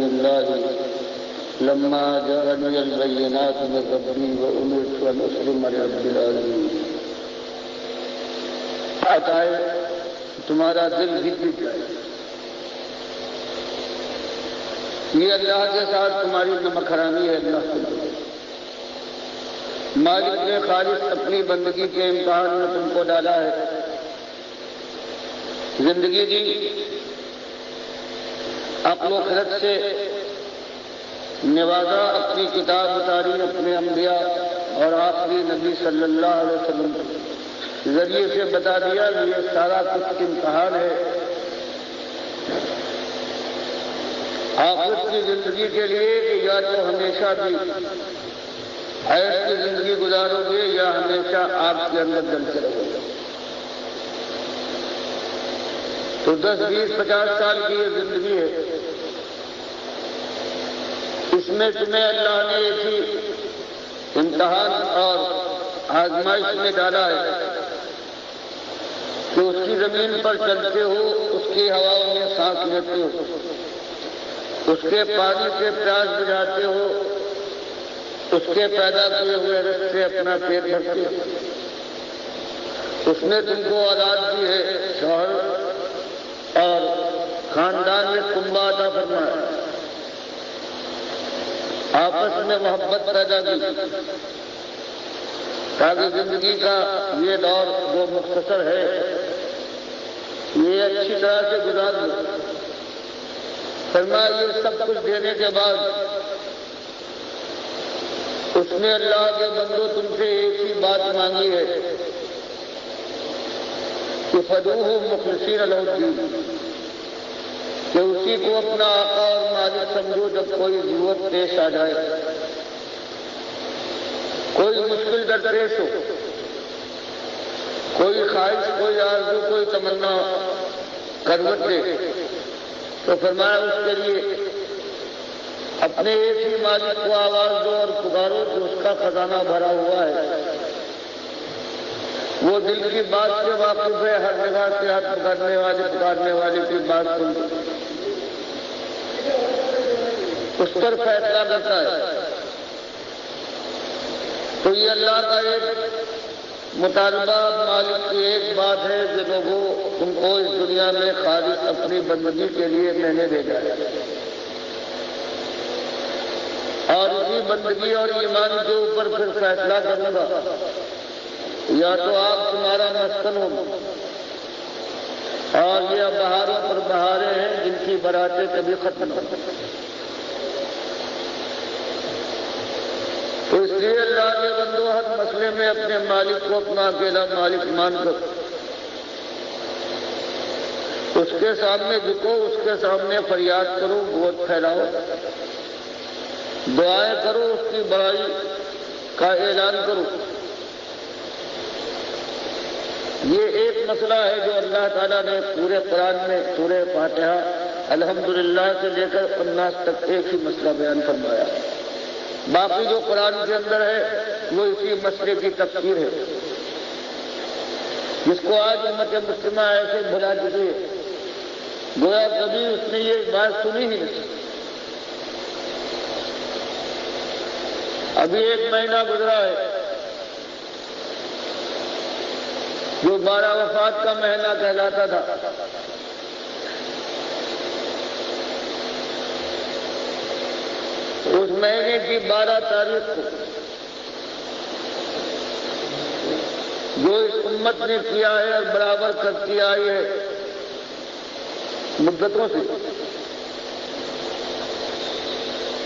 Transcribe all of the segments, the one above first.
لله لما جاءني البينات من ربي وأمرت أن أسلم لرب العالمين. عطائے تمہارا دل بھی ٹوٹ جائے. یہ اللہ کے ساتھ تمہاری نمک حرامی ہے. اللہ کے مالک نے خالص اپنی بندگی کے امتحان میں تم کو ڈالا ہے. زندگی دی، عقل و خرد سے نوازا، اپنی کتاب اتاری، اپنے انبیاء اور آخری نبی صلی اللہ علیہ وسلم کے ذریعے سے بتا دیا یہ سارا کچھ امتحان ہے. آخرت کی زندگی کے لیے کہ یا تو ہمیشہ بھی عیش کی زندگی گزارو گے یا ہمیشہ آگ کے اندر جلتے رہو گے. تو 10 20 50 سال کی یہ زندگی ہے. اس میں تمہیں اللہ نے ایک ہی امتحان اور آزمائش میں ڈالا ہے کہ اس کی زمین پر چلتے ہو، اس کی ہواؤں میں سانس لیتے ہو، اس کے پانی سے پیاس بجھاتے ہو، اس کے پیدا کیے ہوئے رزق سے اپنا پیٹ بھرتے ہو. اس نے تم کو اولاد دی ہے، شوہر اور خاندان میں کنبہ عطا فرمایا، آپس میں محبت پیدا کی تاکہ زندگی کا یہ دور جو مختصر ہے یہ اچھی طرح سے گزار لو. فرمایا یہ سب کچھ دینے کے بعد اس نے اللہ کے بندو تم سے ایک ہی بات مانگی ہے کہ فدوہ مخلصین لہ الدین، کہ اسی کو اپنا آقا اور مالک سمجھو جب کوئی ضرورت پیش آ جائے، کوئی مشکل درپیش ہو، کوئی خواہش، کوئی آرزو، کوئی تمنا کروٹ دے تو فرمایا اس کے لیے اپنے ایک ہی مالک کو آواز دو اور پکارو کہ اس کا خزانہ بھرا ہوا ہے. وہ دل کی بات سے واقف ہے، ہر جگہ سے ہاتھ پکارنے والے کی بات سن اس پر فیصلہ کرتا ہے. تو یہ اللہ کا ایک مطالبہ مالک کی ایک بات ہے کہ لوگوں تم کو اس دنیا میں خالص اپنی بندگی کے لیے میں نے بھیجا ہے، اور اسی بندگی اور ایمان کے اوپر پھر فیصلہ کروں گا. یا تو آپ تمہارا مسکن ہو اور یہ بہاروں پر بہاریں ہیں جن کی براتیں کبھی ختم ہو. تو اس لیے اللہ کے بندو ہر مسئلے میں اپنے مالک کو اپنا اکیلا مالک مان کر اس کے سامنے جھکو، اس کے سامنے فریاد کرو، گود پھیلاؤ، دعائیں کرو، اس کی بڑائی کا اعلان کرو. یہ ایک مسئلہ ہے جو اللہ تعالیٰ نے پورے قرآن میں سورہ فاتحہ الحمدللہ سے لے کر الناس تک ایک ہی مسئلہ بیان فرمایا. باقی جو قرآن کے اندر ہے وہ اسی مسئلے کی تفسیر ہے، جس کو آج امت مسلمہ ایسے بھلا چکی ہے گویا کبھی اس نے یہ بات سنی ہی نہیں. ابھی 1 مہینہ گزرا ہے جو 12 وفات کا مہینہ کہلاتا تھا. اس مہینے کی 12 تاریخ کو جو اس امت نے کیا ہے اور برابر کرتی آئی ہے مدتوں سے،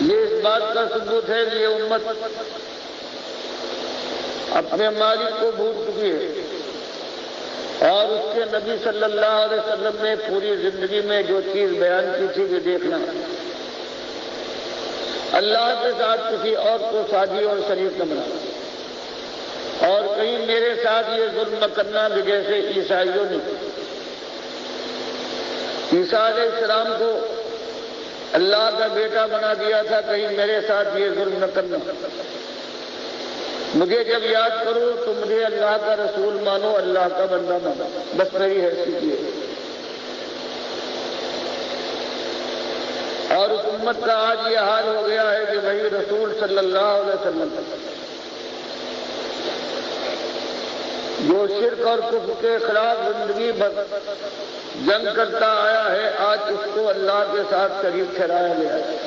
یہ اس بات کا ثبوت ہے کہ یہ امت اپنے مالک کو بھول چکی ہے اور اس کے نبی صلی اللہ علیہ وسلم نے پوری زندگی میں جو چیز بیان کی تھی کہ دیکھنا اللہ کے ساتھ کسی اور کو ساجی اور شریک نہ بنانا، اور کہیں میرے ساتھ یہ ظلم نہ کرنا کہ جیسے عیسائیوں نے عیسیٰ علیہ السلام کو اللہ کا بیٹا بنا دیا تھا، کہیں میرے ساتھ یہ ظلم نہ کرنا. مجھے جب یاد کرو تو مجھے اللہ کا رسول مانو، اللہ کا بندہ مانو، بس میری حیثیت یہ ہے. اور اس امت کا آج یہ حال ہو گیا ہے کہ وہی رسول صلی اللہ علیہ وسلم جو شرک اور کفر کے خلاف زندگی بھر جنگ کرتا آیا ہے، آج اس کو اللہ کے ساتھ شریک ٹھہرایا گیا ہے۔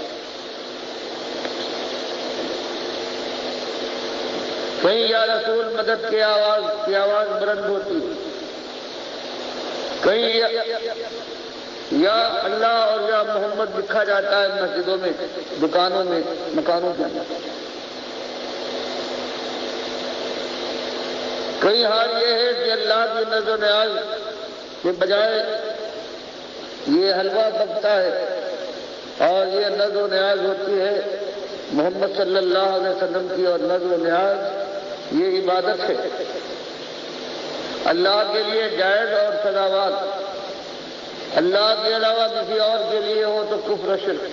کہیں یا رسول مدد کی آواز بلند ہوتی، کہیں یا اللہ اور یا محمد لکھا جاتا ہے مسجدوں میں، دکانوں میں، مکانوں کے اندر۔ کئی حال یہ ہے کہ اللہ کی نظر و نیاز کے بجائے یہ حلوہ پکتا ہے اور یہ نظر و نیاز ہوتی ہے محمد صلی اللہ علیہ وسلم کی، اور نظر و نیاز یہ عبادت ہے اللہ کے لیے جائز اور سزاوار۔ اللہ کے علاوہ کسی اور کے لیے ہو تو کفر و شرک۔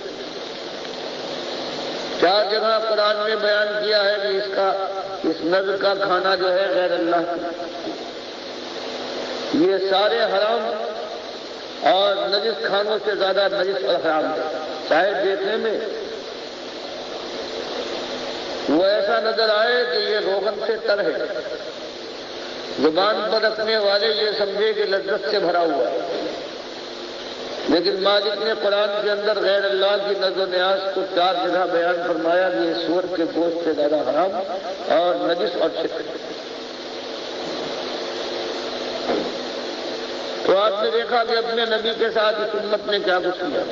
4 جگہ قرآن نے بیان کیا ہے کہ اس نظر کا کھانا جو ہے غیر اللہ کی، یہ سارے حرام اور نجس کھانوں سے زیادہ نجس اور حرام ہے۔ چاہے دیکھنے میں وہ ایسا نظر آئے کہ یہ روغن سے تر ہے، زبان پر رکھنے والے یہ سمجھے کہ لذت سے بھرا ہوا ہے، لیکن مالک نے قرآن کے اندر غیر اللہ کی نظر و نیاز کو 4 جگہ بیان فرمایا کہ یہ سور کے گوشت سے زیادہ حرام اور نجس اور شرک۔ تو آپ نے دیکھا کہ اپنے نبی کے ساتھ اس امت نے کیا کچھ کیا،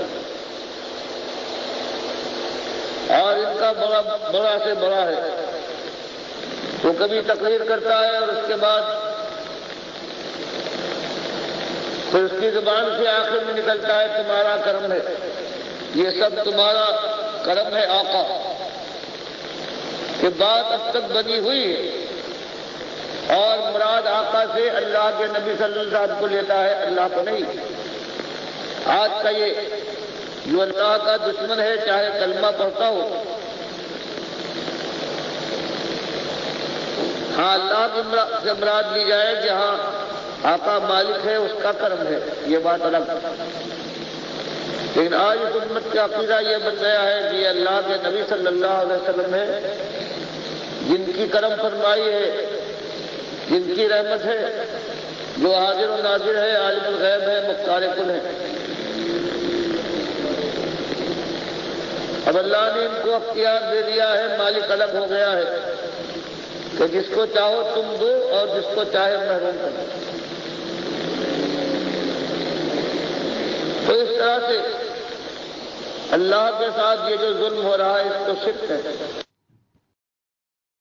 اور ان کا بڑا سے بڑا ہے۔ وہ کبھی تقریر کرتا ہے اور اس کے بعد پھر اس کی زبان سے آخر میں نکلتا ہے تمہارا کرم ہے، یہ سب تمہارا کرم ہے آقا۔ کہ بات اب تک بنی ہوئی ہے اور مراد آقا سے اللہ کے نبی صلی اللہ علیہ وسلم کو لیتا ہے، اللہ کو نہیں۔ آج کا یہ جو اللہ کا دشمن ہے چاہے کلمہ پڑھتا ہو، ہاں اللہ کی سے مراد لی جائے کہ ہاں آقا مالک ہے، اس کا کرم ہے، یہ بات الگ۔ لیکن آج اس امت کا عقیدہ یہ بن گیا ہے کہ یہ اللہ کے نبی صلی اللہ علیہ وسلم ہے، جن کی کرم فرمائی ہے، جن کی رحمت ہے، جو حاضر و ناظر ہے، عالم الغیب ہے، مختار کل ہے۔ اب اللہ نے ان کو اختیار دے دیا ہے، مالک الگ ہو گیا ہے کہ جس کو چاہو تم دو اور جس کو چاہے محروم کرو۔ تو اس طرح سے اللہ کے ساتھ یہ جو ظلم ہو رہا ہے اس کو شرک ہے۔